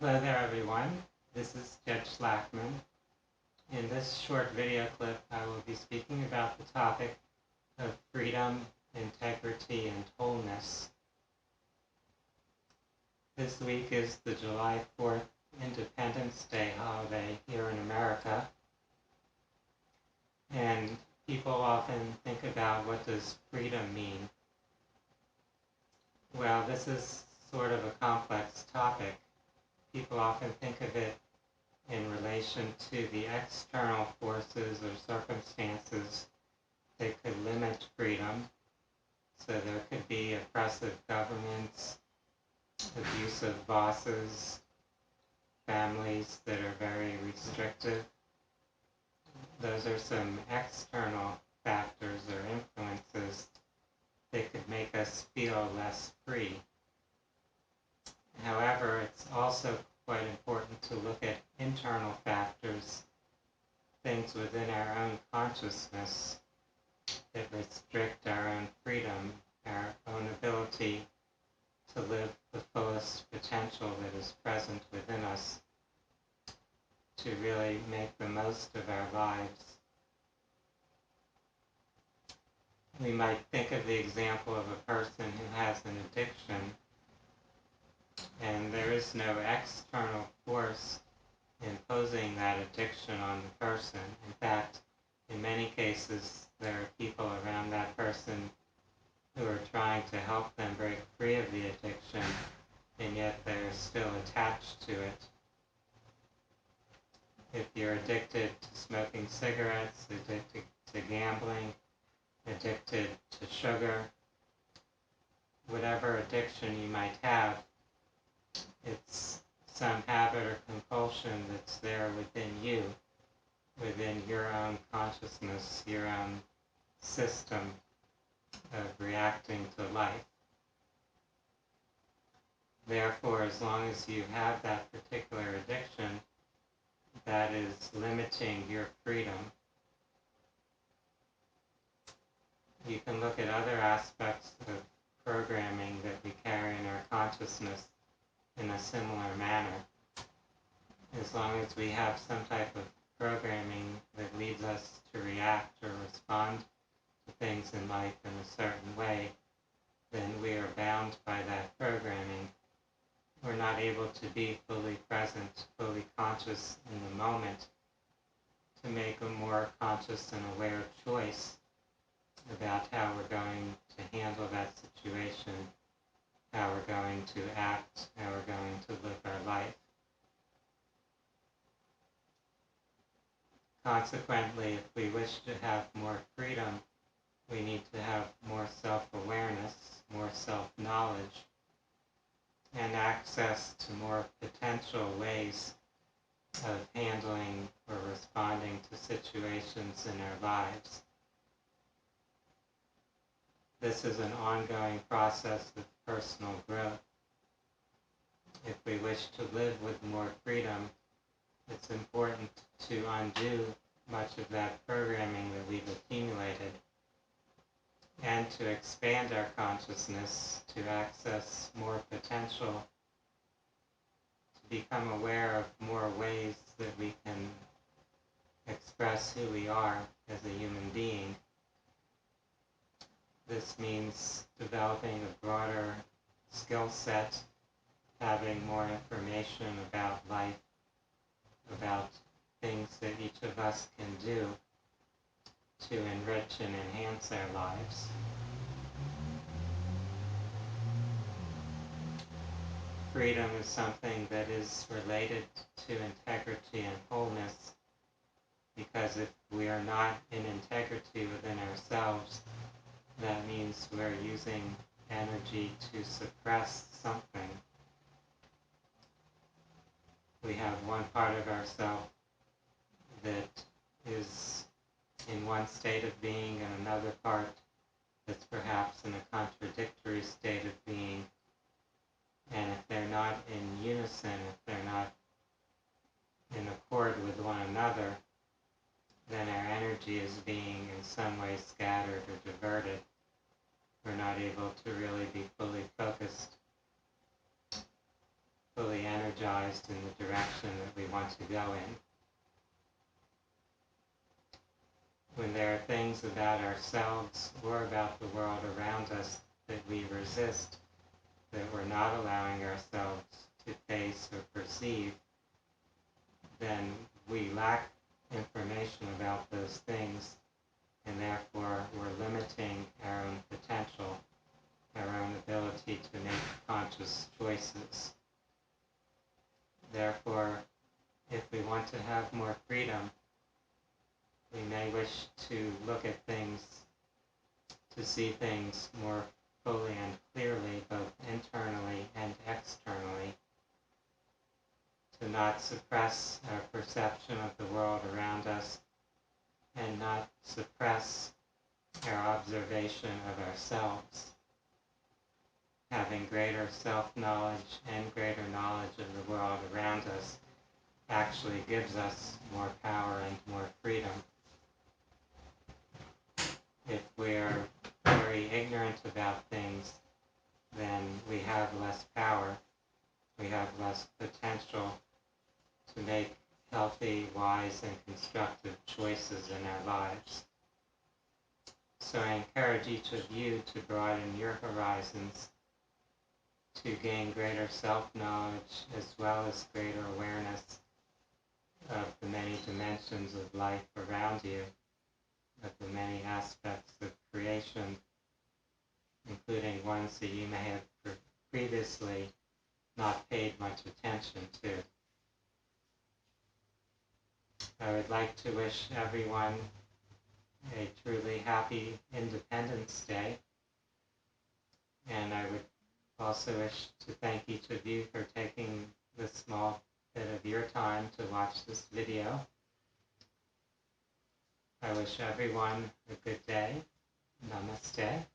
Hello there everyone, this is Jed Shlackman. In this short video clip I will be speaking about the topic of freedom, integrity, and wholeness. This week is the July 4th Independence Day holiday here in America, and people often think about what does freedom mean. Well, this is sort of a complex topic. People often think of it in relation to the external forces or circumstances that could limit freedom. So there could be oppressive governments, abusive bosses, families that are very restrictive. Those are some external factors or influences that could make us feel less free. However, it's also quite important to look at internal factors, things within our own consciousness that restrict our own freedom, our own ability to live the fullest potential that is present within us, to really make the most of our lives. We might think of the example of a person who has an addiction, and there is no external force imposing that addiction on the person. In fact, in many cases, there are people around that person who are trying to help them break free of the addiction, and yet they're still attached to it. If you're addicted to smoking cigarettes, addicted to gambling, addicted to sugar, whatever addiction you might have, it's some habit or compulsion that's there within you, within your own consciousness, your own system of reacting to life. Therefore, as long as you have that particular addiction, that is limiting your freedom. You can look at other aspects of programming that we carry in our consciousness in a similar manner. As long as we have some type of programming that leads us to react or respond to things in life in a certain way, then we are bound by that programming. We're not able to be fully present, fully conscious in the moment, to make a more conscious and aware choice about how we're going to handle that situation, how we're going to act, how we're going to live our life. Consequently, if we wish to have more freedom, we need to have more self-awareness, more self-knowledge, and access to more potential ways of handling or responding to situations in our lives. This is an ongoing process of personal growth. If we wish to live with more freedom, it's important to undo much of that programming that we've accumulated, and to expand our consciousness, to access more potential, to become aware of more ways that we can express who we are as a human being. This means developing a broader skill set, having more information about life, about things that each of us can do to enrich and enhance our lives. Freedom is something that is related to integrity and wholeness, because if we are not in integrity within ourselves, that means we're using energy to suppress something. We have one part of ourselves that is in one state of being and another part that's perhaps in a contradictory state of being. And if they're not in unison, if they're not in accord with one another, then our energy is being in some way scattered or diverted. We're not able to really be fully focused. fully energized in the direction that we want to go in. When there are things about ourselves or about the world around us that we resist, that we're not allowing ourselves to face or perceive, then we lack information about those things, and therefore we're limiting our own potential, our own ability to make conscious choices. Therefore, if we want to have more freedom, we may wish to look at things, to see things more fully and clearly, both internally and externally, to not suppress our perception of the world around us and not suppress our observation of ourselves. Having greater self-knowledge and greater knowledge of the world around us actually gives us more power and more freedom. If we're very ignorant about things, then we have less power, we have less potential to make healthy, wise, and constructive choices in our lives. So I encourage each of you to broaden your horizons, to gain greater self-knowledge as well as greater awareness of the many dimensions of life around you, of the many aspects of creation, including ones that you may have previously not paid much attention to. I would like to wish everyone a truly happy Independence Day, and I would also wish to thank each of you for taking this small bit of your time to watch this video. I wish everyone a good day. Namaste.